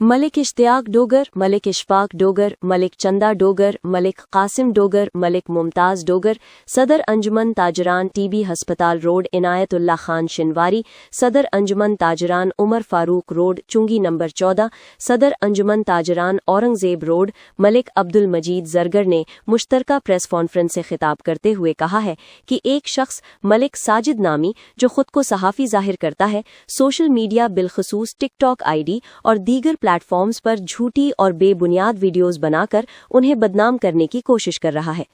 मलिक इश्तियाक डोगर, मलिक इशफाक डोगर, मलिक चंदा डोगर, मलिक कासिम डोगर, मलिक मुमताज़ डोगर, सदर अंजुमन ताजरान टीबी हस्पताल रोड इनायतुल्लाह खान शिनवारी, सदर अंजुमन ताजरान उमर फारूक रोड चुंगी नंबर 14, सदर अंजुमन ताजरान औरंगजेब रोड मलिक अब्दुल मजीद जरगर ने मुश्तरका प्रेस कॉन्फ्रेंस से खिताब करते हुए कहा है कि एक शख्स मलिक साजिद नामी जो खुद को सहाफ़ी जाहिर करता है, सोशल मीडिया बिलखसूस टिकटॉक आईडी और दीगर प्लेटफॉर्म्स पर झूठी और बेबुनियाद वीडियोस बनाकर उन्हें बदनाम करने की कोशिश कर रहा है।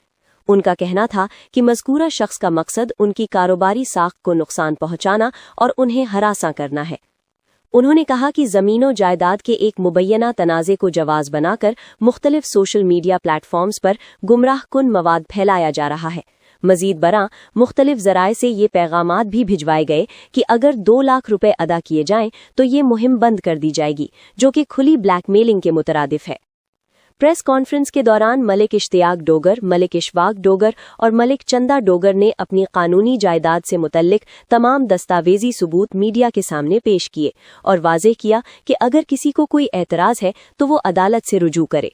उनका कहना था कि मज़कूरा शख्स का मकसद उनकी कारोबारी साख को नुकसान पहुंचाना और उन्हें हरासा करना है। उन्होंने कहा कि ज़मीनों जायदाद के एक मुबैना तनाज़े को जवाज़ बनाकर मुख्तलिफ सोशल मीडिया प्लेटफॉर्म्स पर गुमराह कुन मवाद फैलाया जा रहा है। मजीद बरां मुख्तलिफ ज़राए से ये पैगामात भी भिजवाए गए कि अगर 2 लाख रुपए अदा किए जाएं तो ये मुहिम बंद कर दी जाएगी, जो कि खुली ब्लैकमेलिंग के मुतरादिफ है। प्रेस कॉन्फ्रेंस के दौरान मलिक इश्तियाक डोगर, मलिक इशफाक डोगर और मलिक चंदा डोगर ने अपनी कानूनी जायदाद से मुतल्लिक तमाम दस्तावेजी सबूत मीडिया के सामने पेश किए और वाज़ेह किया कि अगर किसी को कोई एतराज़ है तो वो अदालत से रुजू करे।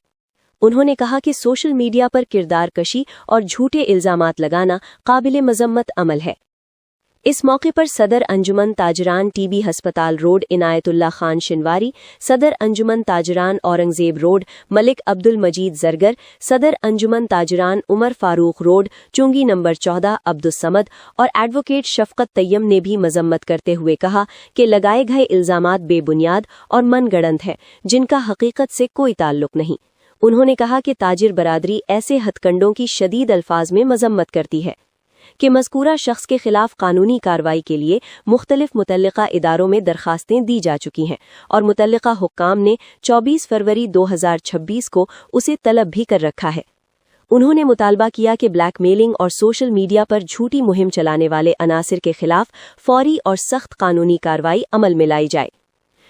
उन्होंने कहा कि सोशल मीडिया पर किरदार कशी और झूठे इल्जामात लगाना काबिल मजम्मत अमल है। इस मौके पर सदर अंजुमन ताजरान टीबी हस्पताल रोड इनायतुल्लाह खान शिनवारी, सदर अंजुमन ताजरान औरंगजेब रोड मलिक अब्दुल मजीद जरगर, सदर अंजुमन ताजरान उमर फारूक रोड चुंगी नंबर 14 अब्दुस समद और एडवोकेट शफकत तैयम ने भी मजम्मत करते हुए कहा कि लगाए गए इल्जामात बेबुनियाद और मनगढ़ंत है, जिनका हकीकत से कोई ताल्लुक नहीं। उन्होंने कहा कि ताजिर बरादरी ऐसे हथकंडों की शदीद अल्फाज में मजम्मत करती है कि मज़कूरा शख्स के खिलाफ कानूनी कार्रवाई के लिए मुख्तलिफ मुतल्लिका इदारों में दरखास्तें दी जा चुकी हैं और मुतल्लिका हुक्काम ने 24 फरवरी 2026 को उसे तलब भी कर रखा है। उन्होंने मुतालबा किया कि ब्लैकमेलिंग और सोशल मीडिया पर झूठी मुहिम चलाने वाले अनासिर के खिलाफ फौरी और सख्त कानूनी कार्रवाई अमल में लाई जाए।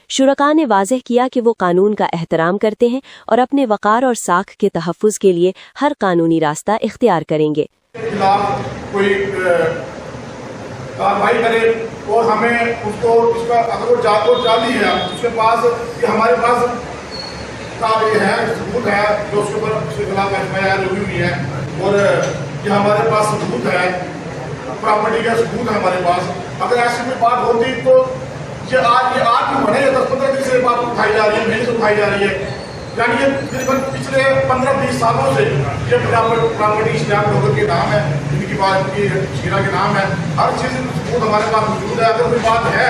शुरका ने वाज़ेह किया कि वो कानून का एहतराम करते हैं और अपने वक़ार और साख के तहफ़्फ़ुज़ के लिए हर कानूनी रास्ता इख्तियार करेंगे। कोई कार्रवाई करे और हमें उसको इसका अगर वो जाली है उसके पास कि हमारे पास ये है सबूत है जो उसके ऊपर उसके खिलाफ एफआईआर लगी हुई है और ये हमारे पास सबूत है, प्रॉपर्टी का सबूत है हमारे पास। अगर ऐसी कोई बात होती तो ये आज भी बने 10-15 दिन से बात उठाई जा रही है, महीने से उठाई जा रही है, यानी ये तकरीबन पिछले 15-20 सालों से ये प्रॉपर्टी इश्तियाक डोगर के नाम है, इनकी बात की शीरा के नाम है, हर चीज़ सबूत हमारे पास मौजूद है। अगर कोई बात है